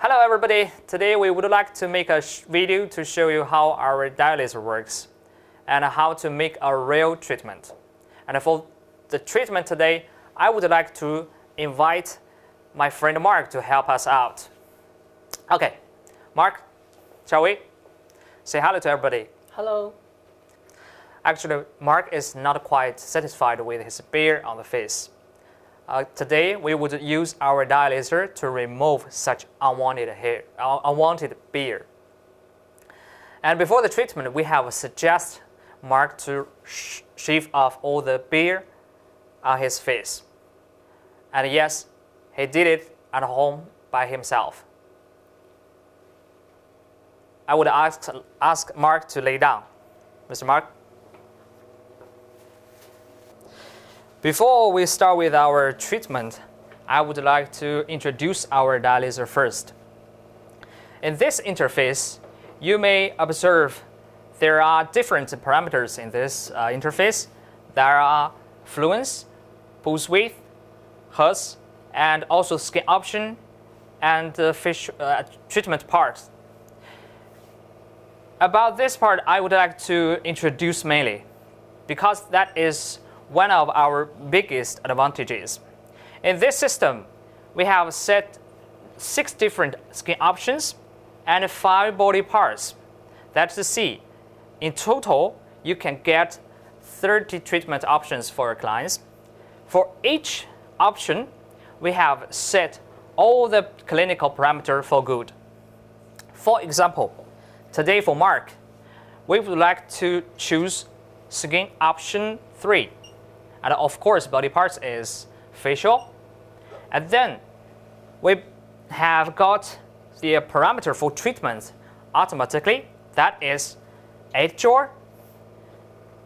Hello everybody, today we would like to make a video to show you how our dialyzer works and how to make a real treatment. And for the treatment today, I would like to invite my friend Mark to help us out. Okay, Mark, shall we? Say hello to everybody. Hello. Actually, Mark is not quite satisfied with his beer on the face. Today, we would use our dialyzer to remove such unwanted beer. And before the treatment, we have suggest Mark to shave off all the beer on his face. And yes, he did it at home by himself. I would ask Mark to lay down. Mr. Mark? Before we start with our treatment, I would like to introduce our dialyzer first. In this interface, you may observe there are different parameters in this interface. There are fluence, pulse width, hertz, and also skin option and treatment part. About this part, I would like to introduce mainly because that is one of our biggest advantages. In this system, we have set 6 different skin options and 5 body parts. That's to see, in total, you can get 30 treatment options for your clients. For each option, we have set all the clinical parameters for good. For example, today for Mark, we would like to choose skin option 3. And of course, body parts is facial. And then we have got the parameter for treatment automatically. That is 8 joule,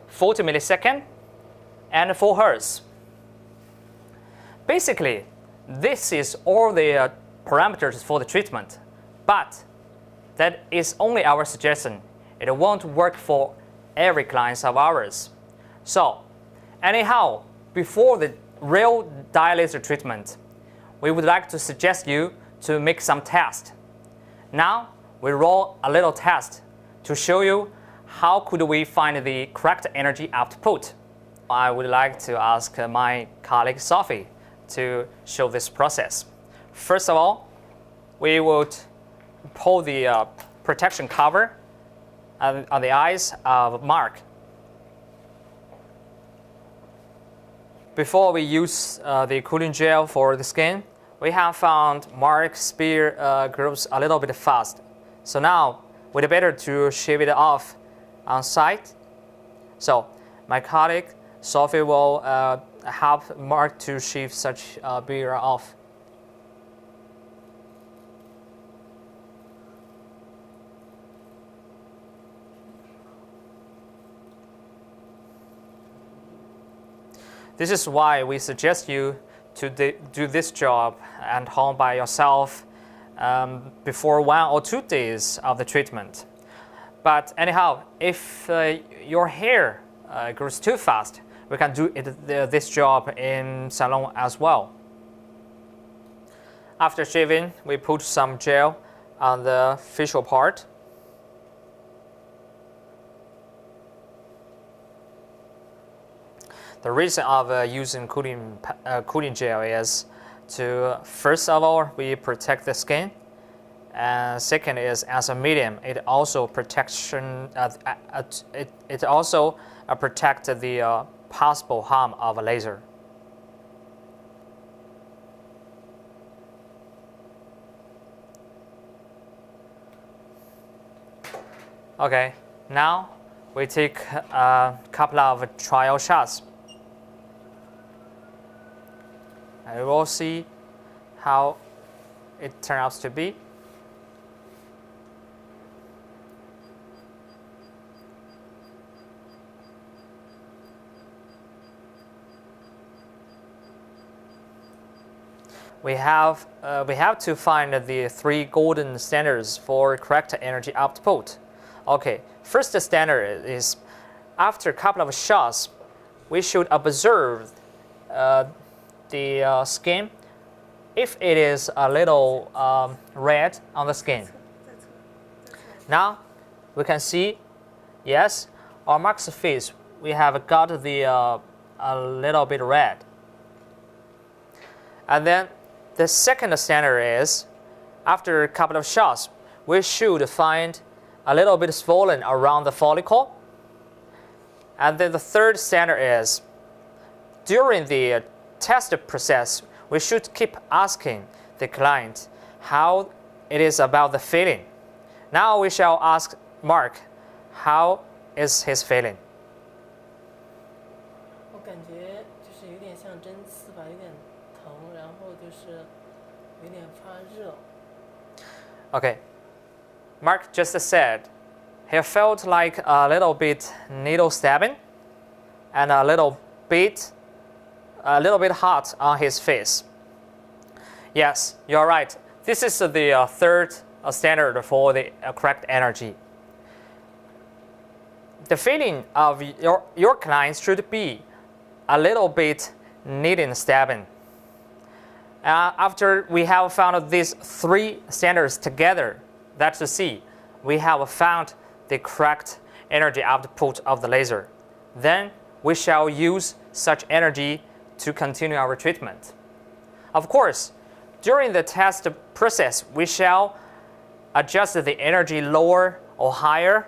40 millisecond, and 4 hertz. Basically, this is all the parameters for the treatment. But that is only our suggestion. It won't work for every client of ours. So, anyhow, before the real dialyzer treatment, we would like to suggest you to make some tests. Now, we roll a little test to show you how could we find the correct energy output. I would like to ask my colleague Sophie to show this process. First of all, we would pull the protection cover on the eyes of Mark. Before we use the cooling gel for the skin, we have found Mark's beard grows a little bit fast. So now, we'd better to shave it off on site. So my colleague Sophie will help Mark to shave such beard off. This is why we suggest you to do this job at home by yourself before 1 or 2 days of the treatment. But anyhow, if your hair grows too fast, we can do this job in salon as well. After shaving, we put some gel on the facial part. The reason of using cooling gel is to, first of all, we protect the skin, and second is as a medium, it also protects the possible harm of a laser. Okay, now we take a couple of trial shots. And we will see how it turns out to be. We have to find the 3 golden standards for correct energy output. Okay, first standard is after a couple of shots, we should observe the skin if it is a little red on the skin. Now we can see, yes, our Mark's face, we have got the a little bit red. And then the second standard is, after a couple of shots, we should find a little bit swollen around the follicle. And then the third standard is, during the test process, we should keep asking the client how it is about the feeling. Now we shall ask Mark, how is his feeling? 我感觉就是有点像针刺吧，有点疼，然后就是有点发热。Okay, Mark just said he felt like a little bit needle stabbing and a little bit hot on his face. Yes, you're right. This is the third standard for the correct energy. The feeling of your client should be a little bit needle stabbing. After we have found these three standards together, that's to see, we have found the correct energy output of the laser. Then we shall use such energy to continue our treatment. Of course, during the test process, we shall adjust the energy lower or higher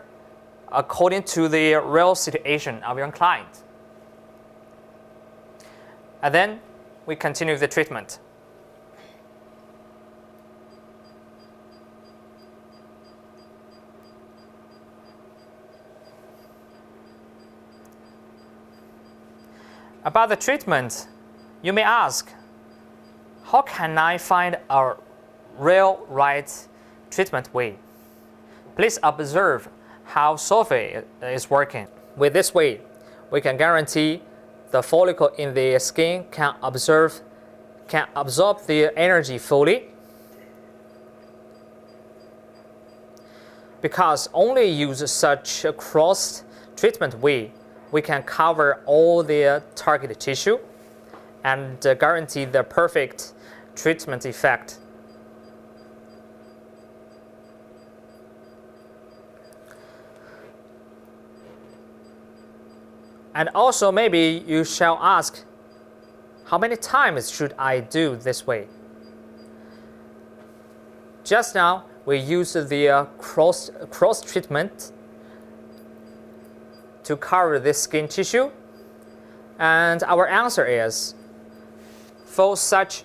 according to the real situation of your client. And then we continue the treatment. About the treatment, you may ask, how can I find a real right treatment way? Please observe how Sophie is working. With this way, we can guarantee the follicle in the skin can absorb the energy fully. Because only use such a cross treatment way, we can cover all the target tissue and guarantee the perfect treatment effect. And also maybe you shall ask, how many times should I do this way? Just now, we used the cross treatment to cover this skin tissue, and our answer is, for such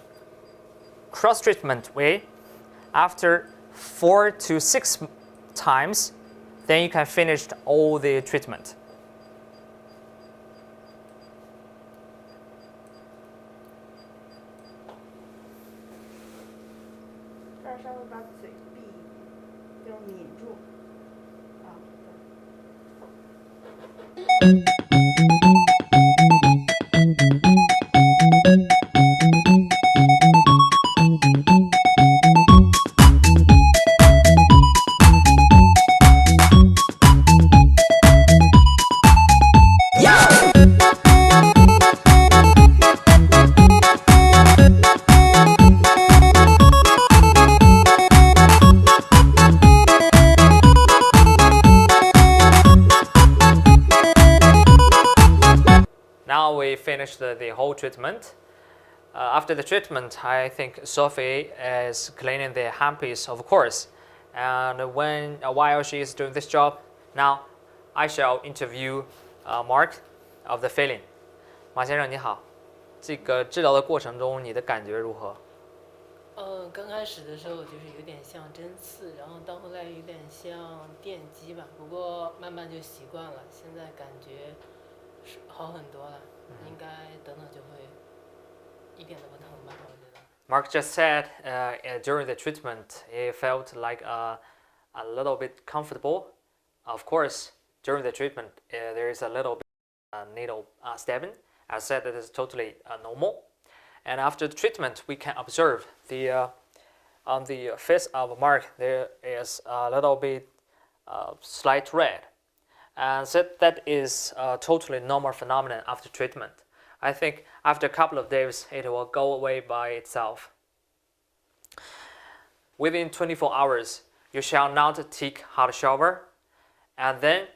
cross treatment way, after 4 to 6 times, then you can finish all the treatment. 这儿稍微把嘴闭，就是抿住，啊，对。Now we finished the whole treatment. After the treatment, I think Sophie is cleaning the handpiece, of course. And while she is doing this job, now I shall interview Mark of the feeling. 马先生你好，这个治疗的过程中你的感觉如何？刚开始的时候就是有点像针刺，然后到后来有点像电击吧，不过慢慢就习惯了，现在感觉是好很多了，应该等等就会一点都不疼吧，我觉得。Mark just said during the treatment he felt like a little bit comfortable. Of course, during the treatment there is a little bit needle stabbing. As said, it is totally normal. And after the treatment, we can observe on the face of Mark there is a little bit slight red, and so that is a totally normal phenomenon after treatment. I think after a couple of days it will go away by itself. Within 24 hours, you shall not take hot shower, and then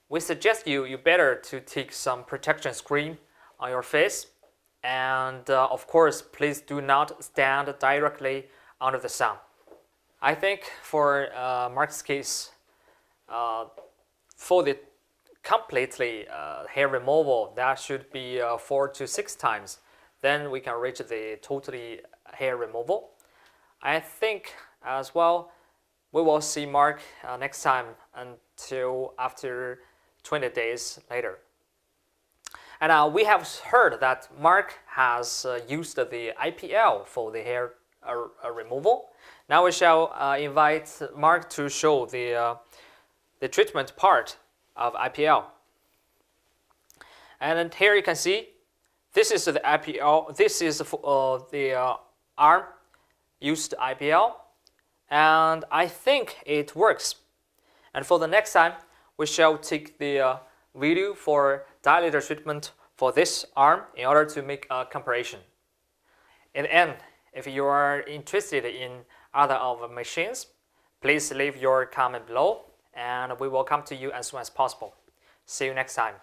we suggest you better to take some protection cream on your face, and of course, please do not stand directly under the sun. I think for Mark's case, for the completely hair removal, that should be 4 to 6 times. Then we can reach the totally hair removal. I think as well, we will see Mark next time until after 20 days later. And we have heard that Mark has used the IPL for the hair removal. Now we shall invite Mark to show the treatment part of IPL. And here you can see, this is the IPL. This is the arm used IPL, and I think it works. And for the next time, we shall take the video for diode treatment for this arm in order to make a comparison. In the end, if you are interested in other of the machines, please leave your comment below, and we will come to you as soon as possible. See you next time.